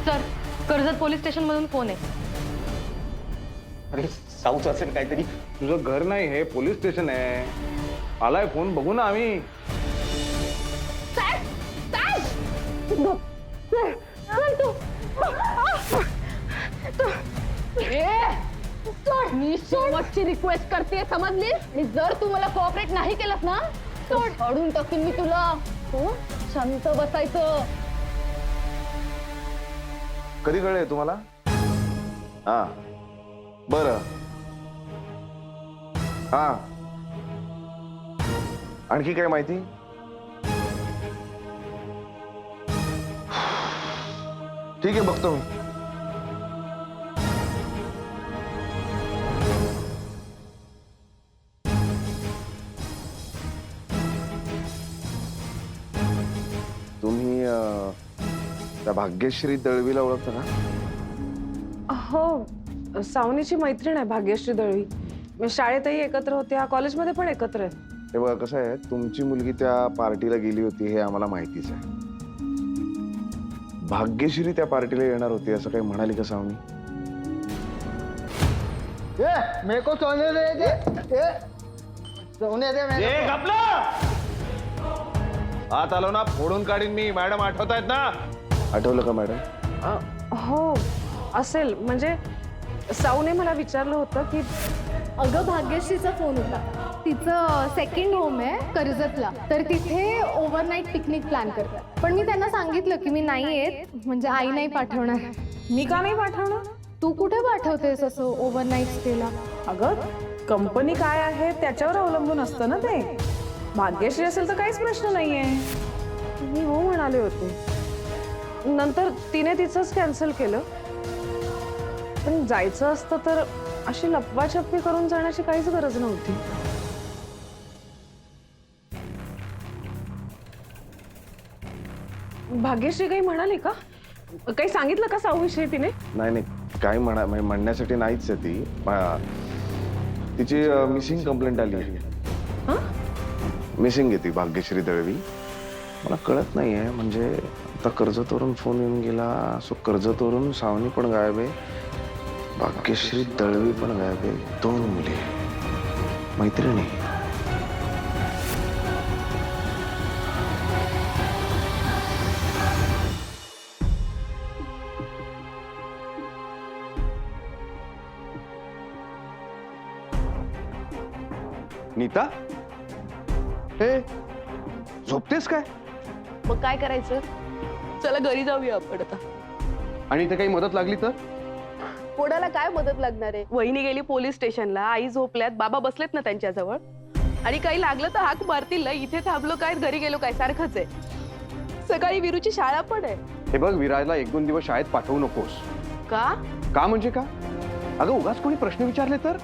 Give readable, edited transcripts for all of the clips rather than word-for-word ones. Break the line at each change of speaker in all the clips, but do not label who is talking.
Sir, Karjat police station मधून phone आहे.
अरे साऊच असेल काहीतरी.
तुझं घर नाही, हे पोलीस स्टेशन आहे. आलाय फोन, बघू ना आम्ही.
मी शेवटची रिक्वेस्ट करते, समजली? आणि जर तू मला कोऑपरेट नाही केलंस ना, तर सोडून टाकीन मी तुला. तू शांत बसायचं.
कधी कळलंय तुम्हाला? हा बरं. हा आणखी काय माहिती? ठीक आहे, बघतो मी. तुम्ही त्या भाग्यश्री दळवीला ओळखता का?
हो, सावनीची मैत्रीण आहे भाग्यश्री दळवी. मी शाळेतही एकत्र होत्या, कॉलेजमध्ये पण एकत्र आहे.
हे बघा, कसं आहे, तुमची मुलगी त्या पार्टीला गेली होती हे आम्हाला माहितीच आहे. भाग्यश्री त्या पार्टीला येणार होती असं काही म्हणाली का सावनी?
मेरे को सोने दे. सोने दे.
आत आलो ना, फोडून काढीन मी. मॅडम आठवतायत ना? आठवलं का मॅडम?
हो असेल. म्हणजे साऊने मला विचारलं होतं की
अगं, भाग्यश्रीचा फोन होता. तिचं सेकंड होम आहे कर्जतला, तर तिथे ओव्हरनाईट पिकनिक प्लॅन करतात. पण मी त्यांना सांगितलं की मी नाही येत, म्हणजे आई नाही पाठवणार.
मी का नाही पाठवणार?
तू कुठे पाठवतेस असं ओव्हरनाईट स्टेला?
अगं, कंपनी काय आहे त्याच्यावर अवलंबून असतं ना ते. भाग्यश्री असेल तर काहीच प्रश्न नाहीये. मी हो म्हणाले होते. नंतर तिने तिचंच कॅन्सल केलं. पण जायचं असतं तर अशी लपवाछपवी करून जाण्याची काहीच गरज नव्हती. भाग्यश्री काही म्हणाली का? काही सांगितलं का साऊविषयी तिने?
नाही, काही म्हणण्यासाठी नाहीच आहे ती. तिची मिसिंग कंप्लेंट आली. मिसिंग आहे ती भाग्यश्री दळवी. मला कळत नाहीये, म्हणजे आता कर्जतवरून फोन येऊन गेला. सो कर्जतवरून सावनी पण गायब आहे, भाग्यश्री दळवी पण गायब आहे. 2 मुली मैत्रिणी. नीता, हे झोपतेस काय?
मग काय करायचं? चला घरी जाऊया आपण आता.
आणि इथे काही मदत लागली तर?
कोणाला काय मदत लागणार आहे? वहिनी गेली पोलीस स्टेशनला, आई झोपल्यात, बाबा बसलेत ना त्यांच्याजवळ. आणि काही लागलं तर हाक मारतील ना. इथे थांबलो काय, घरी गेलो काय, सारखंच आहे. सकाळी विरूची शाळा पण आहे.
हे बघ, विराजला 1-2 दिवस शाळेत पाठवू नकोस.
का
म्हणजे का? अगं, उगाच कोणी प्रश्न विचारले तर?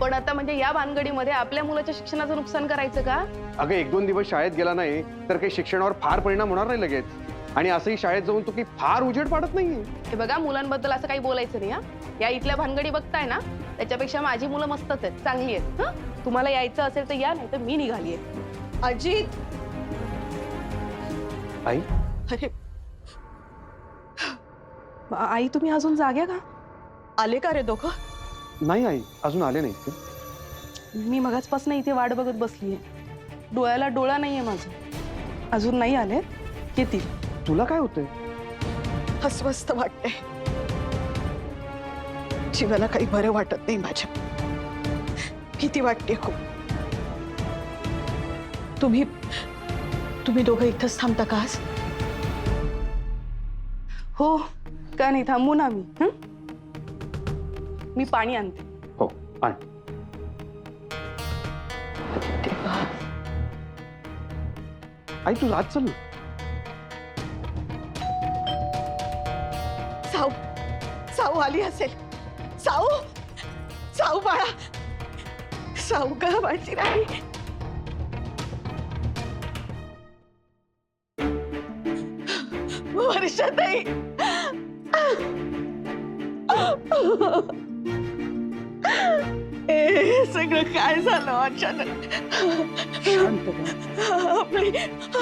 पण आता म्हणजे या भानगडीमध्ये आपल्या मुलाच्या शिक्षणाचं नुकसान करायचं का?
अगं, 1-2 दिवस शाळेत गेला नाही तर काही शिक्षणावर फार परिणाम होणार नाही लगेच. आणि असंही शाळेत जाऊन तू काही फार उजेड पाडत नाहीये.
हे बघा, मुलांबद्दल असं काही बोलायचं नाही. या इथल्या भानगडी बघताय ना, त्याच्यापेक्षा माझी मुलं मस्तच आहेत, चांगली आहेत. तुम्हाला यायचं असेल तर या, नाही तर मी निघालीये.
अजित,
आई,
अरे आई, तुम्ही अजून जाग्या का?
आले का रे दोघं?
नाही आई, अजून आले नाही.
मी मगाचपासून इथे वाट बघत बसलीये. डोळ्याला डोळा नाहीये माझं. अजून नाही आले, येतील.
तुला काय होतंय?
अस्वस्थ वाटतंय. जीवाला काही बरं वाटत नाही माझ्या. भीती वाटते खूप. तुम्ही दोघं इथंच थांबता का आज?
हो, का नाही, थांबू ना आम्ही. मी पाणी आणते.
हो, आण. आई, तू आज चल.
साऊ आली असेल. साऊ बाळा, साऊ ग माझी राणी. वर्षाताई, हे सगळं काय झालं अचानक?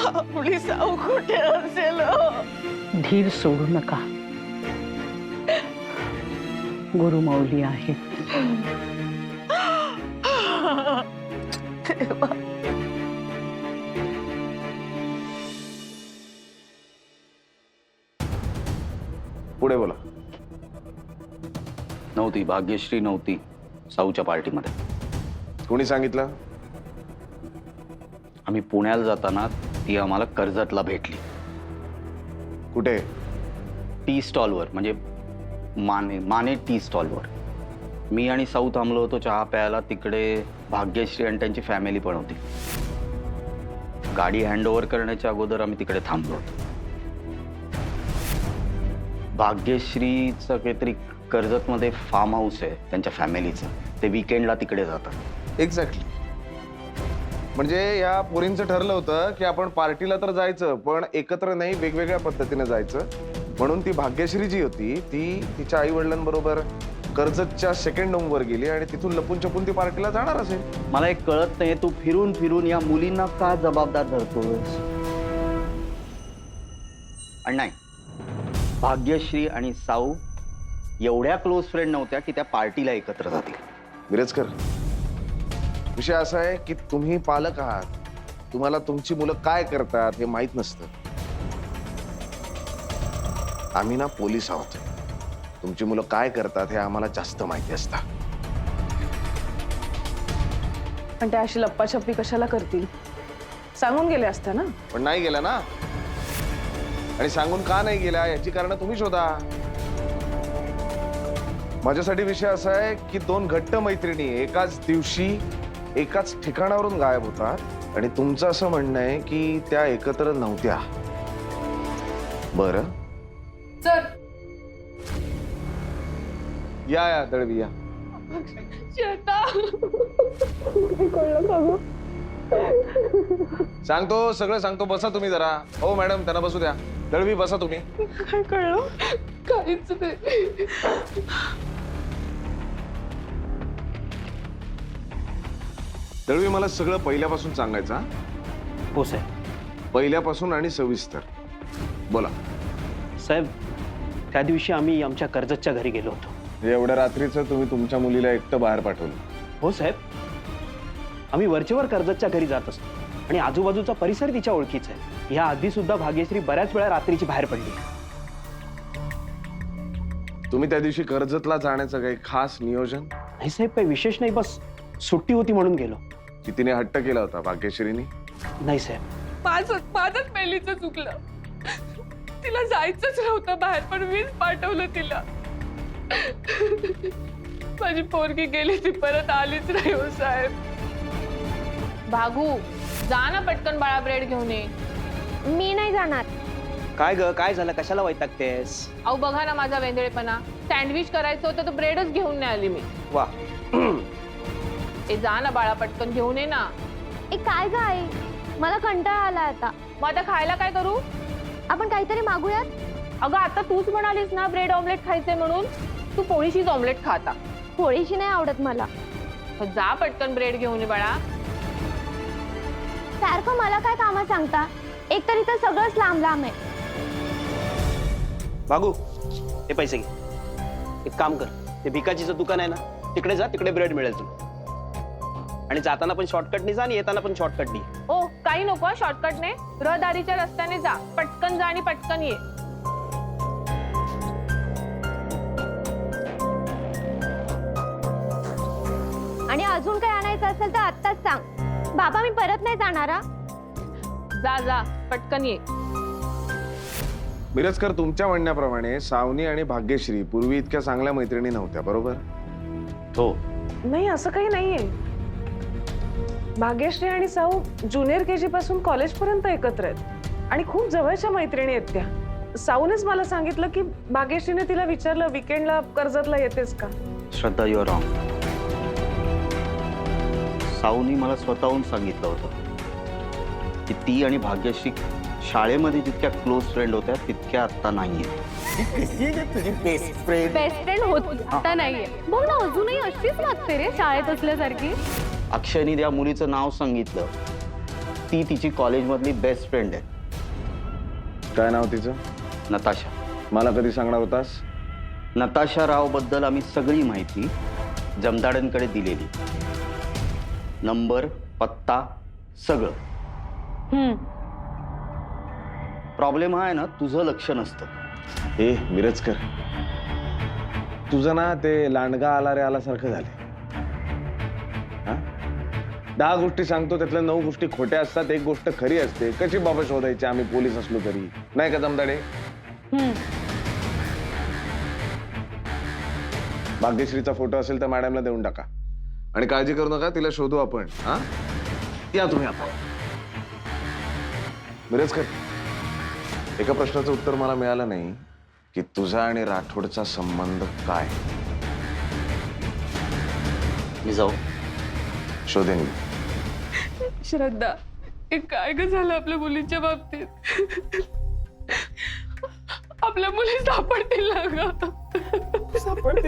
आपली साऊ कुठे असेल?
धीर सोडू नका.
गुरुमाऊली आहे.
पुढे बोला.
नव्हती, भाग्यश्री नव्हती साऊच्या पार्टीमध्ये.
कोणी सांगितलं?
आम्ही पुण्याला जाताना ती आम्हाला कर्जतला भेटली.
कुठे?
टी स्टॉलवर, म्हणजे माने टी स्टॉलवर. मी आणि साऊ थांबलो होतो चहा प्यायला. तिकडे भाग्यश्री आणि त्यांची फॅमिली पण होती. गाडी हँडओव्हर करण्याच्या अगोदर आम्ही तिकडे थांबलो होतो. भाग्यश्रीचं काहीतरी कर्जतमध्ये फार्म हाऊस आहे त्यांच्या फॅमिलीचं. ते विकेंडला तिकडे जातात.
एक्झॅक्टली. म्हणजे या पोरींचं ठरलं होतं की आपण पार्टीला तर जायचं, पण एकत्र नाही, वेगवेगळ्या पद्धतीने जायचं. म्हणून ती भाग्यश्री जी होती ती तिच्या आई वडिलांबरोबर कर्जतच्या सेकंड होमवर गेली आणि तिथून लपून छपून ती पार्टीला जाणार असेल.
मला एक कळत नाही, तू फिरून फिरून या मुलींना का जबाबदार धरतोस? आणि नाही, भाग्यश्री आणि साऊ एवढ्या क्लोज फ्रेंड नव्हत्या की त्या पार्टीला एकत्र जातील.
मिरजकर, विषय असा आहे की तुम्ही पालक आहात. तुम्हाला तुमची मुलं काय करतात हे माहित नसतं. आम्ही ना पोलीस आहोत. तुमची मुलं काय करतात हे आम्हाला जास्त माहिती असतं.
पण त्या अशी लप्पाछप्पी कशाला करतील? सांगून गेले असता ना.
पण नाही गेला ना. आणि सांगून का नाही गेला याची कारण तुम्ही शोधा. माझ्यासाठी विषय असा आहे की दोन घट्ट मैत्रिणी एकाच दिवशी एकाच ठिकाणावरून गायब होतात आणि तुमचं असं म्हणणं आहे की त्या एकत्र नव्हत्या. बरं,
सर
या दळवी या. सांगतो, सगळं सांगतो. बसा तुम्ही जरा. हो मॅडम, त्यांना बसू द्या. दळवी बसा तुम्ही.
काय कळलं? काहीच नाही.
दळवी, मला सगळं पहिल्यापासून सांगायचं.
हो साहेब.
पहिल्यापासून आणि सविस्तर बोला.
साहेब, त्या दिवशी आम्ही आमच्या कर्जतच्या घरी गेलो होतो.
एवढ्या रात्रीचं तुम्ही तुमच्या मुलीला एकटं बाहेर पाठवलं?
हो साहेब, आम्ही वरचेवर कर्जतच्या घरी जात असतो आणि आजूबाजूचा परिसर तिच्या ओळखीचा आहे. ह्या आधी सुद्धा भाग्यश्री बऱ्याच वेळा रात्रीची बाहेर पडली.
तुम्ही त्या दिवशी कर्जतला जाण्याचं काही खास नियोजन?
नाही साहेब, काही विशेष नाही, बस सुट्टी होती म्हणून गेलो.
की तिने हट्ट केला होता भाग्यश्रीनी?
नाही साहेब.
माझंच पहिलीचं चुकलं. तिला जायचंच नव्हतं बाहेर, पण मीच पाठवलं तिला. माझी पोरगी गेली, ती परत आलीच नाही हो साहेब.
भागू, जा ना पटकन बाळा, ब्रेड घेऊन ये.
मी नाही जाणार.
काय ग, काय झालं? कशाला वैतागतेस?
अहो बघा ना माझा वेंदळेपणा. सँडविच करायचं होतं तर ब्रेडच घेऊन नाही आली मी.
वा.
ए जा ना बाळा, पटकन घेऊन ये ना.
ए काय ग आई, मला कंटाळा आला आता.
मग आता खायला काय करू?
आपण काहीतरी मागूयात.
अगं आता तूच म्हणालीस ना ब्रेड ऑमलेट खायचंय म्हणून. तू पोळीशीच ऑमलेट खाता.
पोळीशी नाही आवडत मला.
मग जा पटकन ब्रेड घेऊन ये बाळा.
सारखं मला काय कामं सांगता? एक तर इथं सगळंच लांब लांब आहे.
भागू, हे पैसे घे. एक काम कर, ते भिकाजीचं दुकान आहे ना, तिकडे जा. तिकडे ब्रेड मिळेल तुला. आणि जाताना पण शॉर्टकटनी जा आणि येताना पण शॉर्टकटनी.
ओ काही नको शॉर्टकटने. रहदारीच्या रस्त्याने जा. पटकन जा आणि पटकन ये.
आणि अजून काही आणायचं असेल तर आत्ताच सांग. बाबा, मी परत नाही जाणार.
जा जा पटकन ये.
मिरजकर, तुमच्या म्हणण्याप्रमाणे सावनी आणि भाग्यश्री पूर्वी इतक्या चांगल्या मैत्रिणी नव्हत्या, बरोबर?
हो,
नाही, असं काही नाहीये. भाग्यश्री आणि साऊ ज्युनियर केजी पासून कॉलेज पर्यंत एकत्र आहेत आणि खूप जवळच्या मैत्रिणी आहेत त्या. साऊनेच मला सांगितलं की भाग्यश्रीने तिला विचारलं, विकेंडला कर्जतला येतेस का?
श्रद्धा, यू आर रॉंग. साऊनी मला स्वतःहून सांगितलं होतं की ती आणि भाग्यश्री शाळेमध्ये जितक्या क्लोज फ्रेंड होत्या तितक्या आता नाहीये.
बेस्ट फ्रेंड होती, आता नाहीये. बघ ना, अजूनही अशीच वागते रे शाळेत असल्यासारखी.
अक्षयनी त्या मुलीचं नाव सांगितलं. ती तिची कॉलेजमधली बेस्ट फ्रेंड आहे.
काय नाव तिचं?
नताशा.
मला कधी सांगणार होतास?
नताशा राव बद्दल आम्ही सगळी माहिती जमदाड्यांकडे दिलेली. नंबर, पत्ता, सगळं. प्रॉब्लेम हा आहे ना, तुझं लक्ष नसतं.
ए मिरजकर, तुझं ना ते लांडगा आला रे आल्यासारखं झाले. 10 गोष्टी सांगतो त्यातल्या 9 गोष्टी खोट्या असतात, 1 गोष्ट खरी असते. कशी बाबा शोधायची आम्ही पोलीस असलो तरी, नाही का जमदाडे? भाग्यश्रीचा फोटो असेल तर मॅडमला देऊन टाका आणि काळजी करू नका, तिला शोधू आपण. हा, या तुम्ही आता. मिरजकर, एका प्रश्नाचं उत्तर मला मिळालं नाही की तुझा आणि राठोडचा संबंध काय?
मी जाऊ?
शोधेन मी.
श्रद्धा, हे काय ग झालं आपल्या मुलींच्या बाबतीत? आपल्या मुली सापडतील ना ग?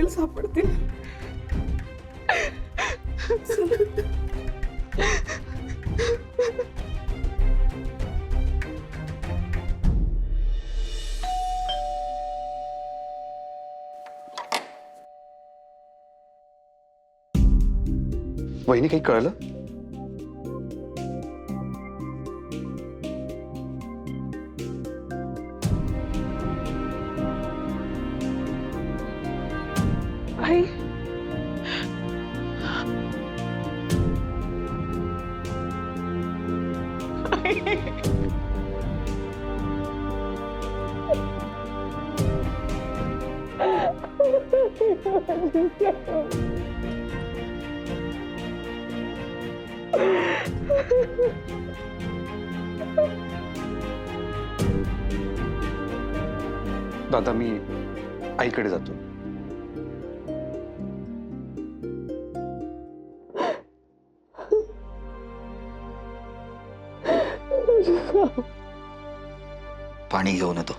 सापडतील.
वहिनी, काही कळलं?
आई,
दादा, मी आईकडे जातो.
पाणी घेऊन येतो.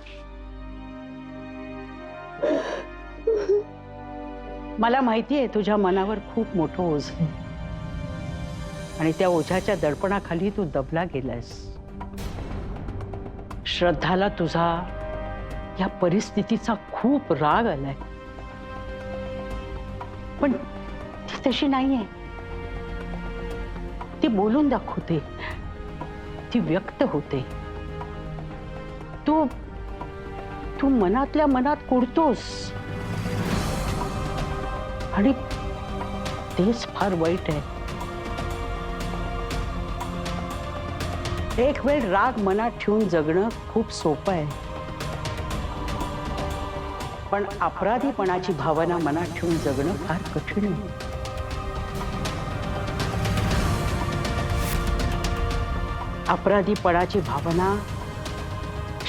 मला माहिती आहे तुझ्या मनावर खूप मोठं ओझ आहे आणि त्या ओझ्याच्या दडपणाखाली तू दबला गेलायस. श्रद्धाला तुझा या परिस्थितीचा खूप राग आलाय, पण ती तशी नाहीये. ती बोलून दाखवते, ती व्यक्त होते. तू मनातल्या मनात कुडतोस आणि तेच फार वाईट आहे. एक वेळ राग मनात ठेवून जगणं खूप सोपं आहे, पण अपराधीपणाची भावना मनात ठेवून जगणं फार कठीण आहे. अपराधीपणाची भावना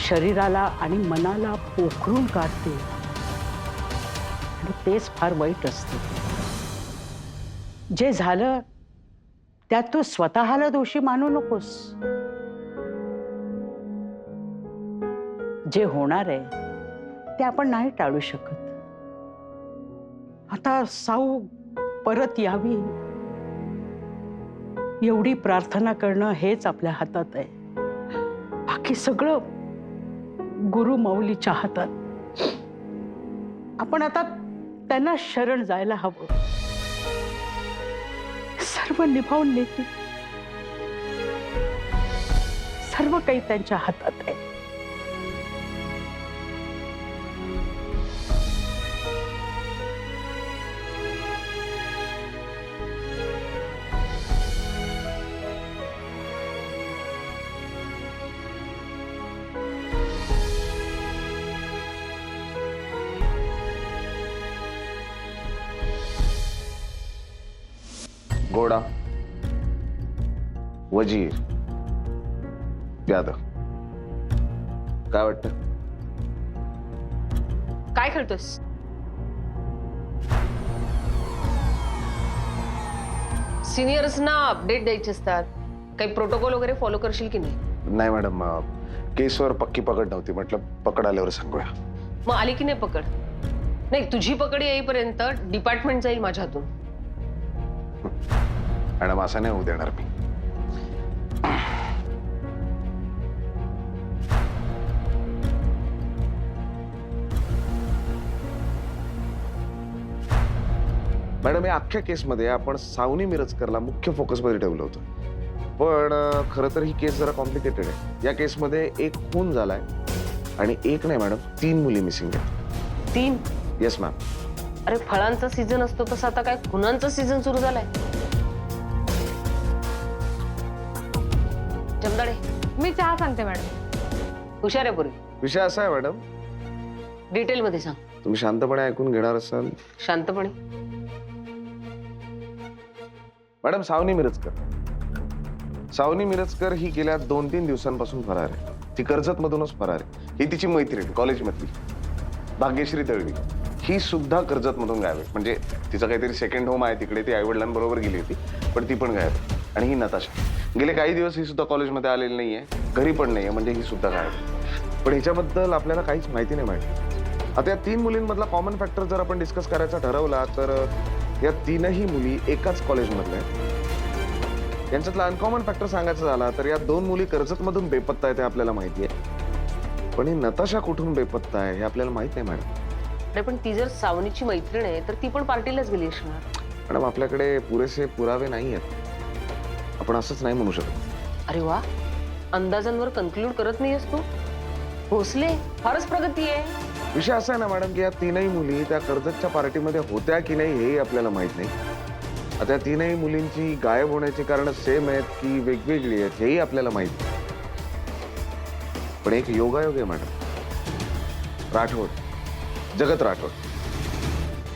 शरीराला आणि मनाला पोखरून काढते आणि तेच फार वाईट असते. जे झालं त्यात तू स्वतःला दोषी मानू नकोस. जे होणार आहे ते आपण नाही टाळू शकत. आता साऊ परत यावी एवढी प्रार्थना करणं हेच आपल्या हातात आहे. बाकी सगळं गुरु माऊलीच्या हातात. आपण आता त्यांना शरण जायला हवं. सर्व निभावून नेतील. सर्व काही त्यांच्या हातात आहे.
घोडा, वजीर, यादव, काय वाटतं?
काय करतोस? सिनियर्सना अपडेट द्यायचे असतात. काही प्रोटोकॉल वगैरे फॉलो करशील की नाही?
नाही मॅडम, केसवर पक्की पकड नव्हती, म्हटलं पकड आल्यावर सांगूया.
मग आली की नाही पकड? नाही, तुझी पकड येईपर्यंत डिपार्टमेंट जाईल माझ्या हातून.
मॅडम, असं नाही होऊ देणार मी. मॅडम या अख्ख्या केसमध्ये आपण सावनी मिरजकरला मुख्य फोकसमध्ये ठेवलं होतं, पण खरं तर ही केस जरा कॉम्प्लिकेटेड आहे. या केसमध्ये एक खून झालाय आणि एक नाही मॅडम, 3 मुली मिसिंग आहेत.
3?
Yes ma'am.
अरे फळांचा सीझन असतो तसं आता काय खुनांचा सीझन सुरू झालाय? जमदाडे,
मी चहा सांगते मॅडम.
हुशार आहे पूर्वी.
विषय असा आहे मॅडम,
डिटेल मध्ये सांग.
तुम्ही शांतपणे ऐकून घेणार असाल.
शांतपणे.
मॅडम, सावनी मिरजकर ही गेल्या 2-3 दिवसांपासून फरार आहे. ती कर्जत मधूनच फरार आहे. ही तिची मैत्रीण कॉलेजमधली भाग्यश्री दळवी, ही सुद्धा कर्जत मधून गायब आहे. म्हणजे तिचं काहीतरी सेकंड होम आहे तिकडे, ती आईवडिलांबरोबर गेली होती, पण ती पण गायब आहे. आणि ही नताशा, गेले काही दिवस ही सुद्धा कॉलेजमध्ये आलेली नाहीये, घरी पण नाहीये, म्हणजे ही सुद्धा गायब आहे. पण हिच्याबद्दल आपल्याला काहीच माहिती नाही मॅडम. आता या 3 मुलींमधला कॉमन फॅक्टर जर आपण डिस्कस करायचा ठरवला तर या 3ही मुली एकाच कॉलेजमधल्या आहेत. यांच्यातला अनकॉमन फॅक्टर सांगायचा झाला तर या 2 मुली कर्जतमधून बेपत्ता आहे ते आपल्याला माहिती आहे, पण ही नताशा कुठून बेपत्ता आहे हे आपल्याला माहित नाही मॅडम.
अरे पण ती जर सावनीची मैत्रीण आहे तर ती पण पार्टीलाच गेली असणार.
मॅडम, आपल्याकडे पुरेसे पुरावे नाही आहेत, आपण असंच नाही म्हणू शकत.
अरे वा, अंदाजांवर कन्क्लूड करत नाहीयेस तू. भोसले, फारच प्रगती आहे.
विषय असा आहे ना मॅडम की या 3ही मुली त्या कर्जतच्या पार्टीमध्ये होत्या की नाही हेही आपल्याला माहित नाही. आता या 3ही मुलींची गायब होण्याची कारण सेम आहेत की वेगवेगळी आहेत हेही आपल्याला माहित नाही. पण एक योगायोग आहे मॅडम. राठोड, जगत राठोड,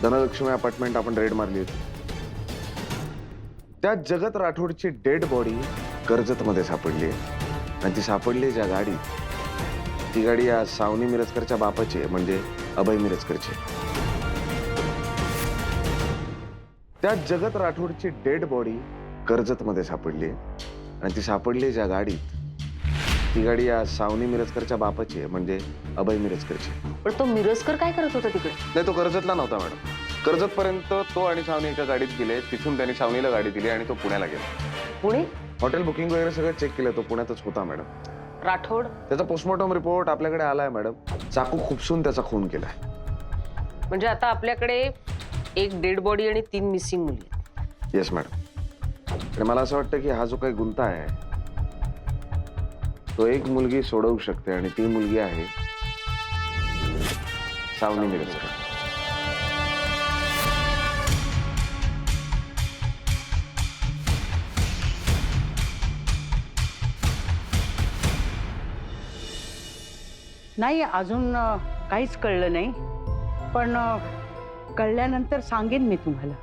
धनलक्ष्मी अपार्टमेंट आपण रेड मारली होती. त्या जगत राठोडची डेड बॉडी कर्जतमध्ये सापडली आहे. आणि ती सापडली ज्या गाडीत, ती गाडी या सावनी मिरजकरच्या बापाची आहे, म्हणजे अभय मिरजकरची. त्या जगत राठोडची डेड बॉडी कर्जतमध्ये सापडली आहे आणि ती सापडली ज्या गाडीत, ती गाडी या सावनी मिरजकरच्या बापाची आहे, म्हणजे अभय मिरजकरची.
पण तो मिरजकर काय करत होता तिकडे?
नाही, तो कर्जतला नव्हता मॅडम. कर्जत पर्यंत तो आणि सावनी एका गाडीत गेले, तिथून त्यांनी सावनीला गाडी दिली आणि तो पुण्याला गेला.
पुणे?
हॉटेल बुकिंग वगैरे सगळं चेक केलं, तो पुण्यातच होता मॅडम.
राठोड?
त्याचा पोस्टमॉर्टम रिपोर्ट आपल्याकडे आलाय मॅडम. चाकू खुपसून त्याचा खून केलाय.
म्हणजे आता आपल्याकडे एक डेड बॉडी आणि 3 मिसिंग मुली.
Yes madam. आणि मला असं वाटतं की हा जो काही गुंता आहे तो एक मुलगी सोडवू शकते आणि ती मुलगी आहे सावनी मिरजकर.
नाही, अजून काहीच कळलं नाही, पण कळल्यानंतर सांगेन मी तुम्हाला.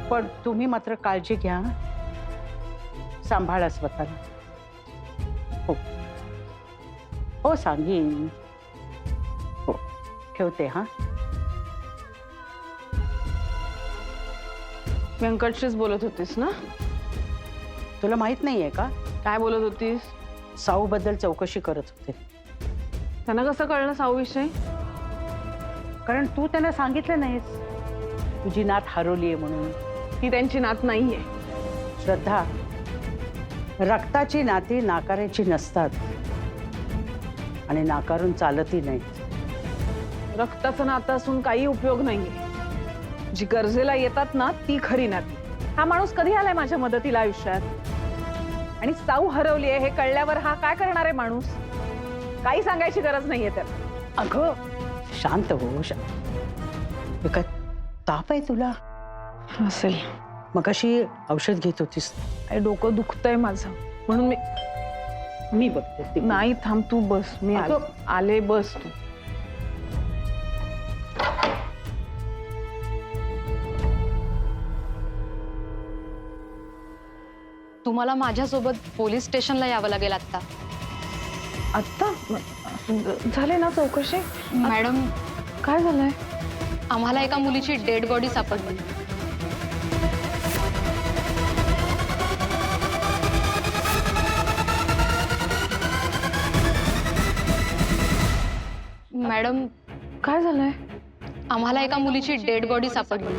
पण तुम्ही मात्र काळजी घ्या, सांभाळा स्वतःला. हो हो सांगेन. हो, ठेवते. हा,
व्यंकटशीच बोलत होतीस ना?
तुला माहित नाहीये का?
काय बोलत होतीस?
साऊ बद्दल चौकशी करत होते.
त्यांना कसं कळलं साऊ विषयी?
कारण तू त्यांना सांगितलं नाहीस तुझी नात हरवलीये म्हणून.
ती त्यांची नात नाहीये.
श्रद्धा, रक्ताची नाती नाकारायची नसतात आणि नाकारून चालतही नाहीत.
रक्ताचं नातं असून काही उपयोग नाहीये. जी गरजेला येतात ना ती खरी नाती. हा माणूस कधी आलाय माझ्या मदतीला आयुष्यात? आणि साऊ हरवलीये हे कळल्यावर हा काय करणार आहे माणूस? काही सांगायची गरज नाहीये त्याला.
अगं शांत हो. काय ताप आहे तुला?
असेल.
मग अशी औषध घेत होतीस?
डोकं दुखतंय माझं म्हणून
मी बघते.
नाही, थांब, तू बस. मी आले, बस तू.
तुम्हाला माझ्यासोबत पोलीस स्टेशनला यावं लागेल आता.
आत्ता झाले ना चौकशी?
मॅडम,
काय झालंय?
आम्हाला एका मुलीची डेड बॉडी सापडली. मॅडम,
काय झालंय?
आम्हाला एका मुलीची डेड बॉडी सापडली.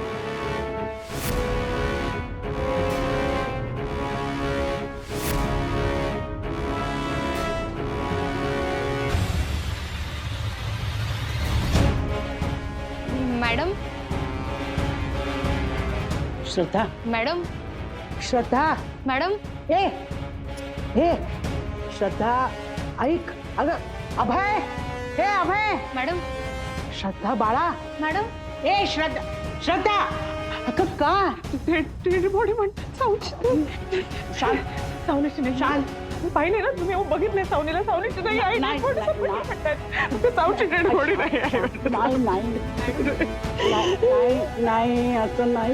मॅडम,
श्रद्धा
मॅडम
श्रद्धा
मॅडम
ए ए श्रद्धा ऐक अगं अभय हे अभय
मॅडम
श्रद्धा बाळा
मॅडम
ए श्रद्धा श्रद्धा अगं काय
डेड बॉडी म्हणतात सावनीची नाही
शांत
मी पाहिले ना तुम्ही बघितले सावनीला सावनीची नाही आहे
नाही,
dead body
नाही,
पण
नाही.
म्हणतात. ते सावची डेड बॉडी नाही आहे
नाही नाही नाही नाही असं नाही